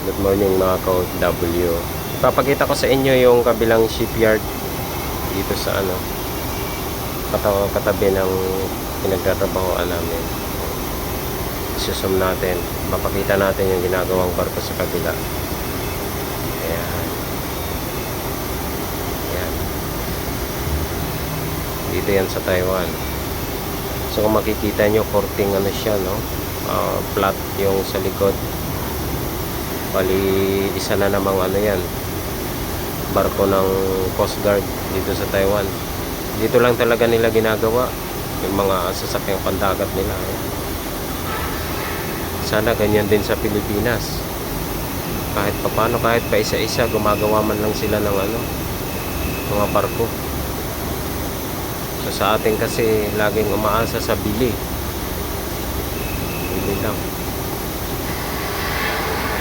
Good morning mga ka-OFW. Papakita ko sa inyo yung kabilang shipyard dito sa katabi ng pinagtatrabahoan namin. Isusum natin. Mapakita natin yung ginagawang barko sa kabila. Ayan. Ayan. Dito yan sa Taiwan. So kung makikita nyo, korting siya, no? Flat yung sa likod. Bali, isa na namang yan, barko ng Coast Guard dito sa Taiwan. Dito lang talaga nila ginagawa yung mga sasakyang pandagat nila. Sana ganyan din sa Pilipinas. Kahit papano, kahit pa isa-isa, gumagawa man lang sila ng mga barko. So sa atin kasi laging umaasa sa bili lang.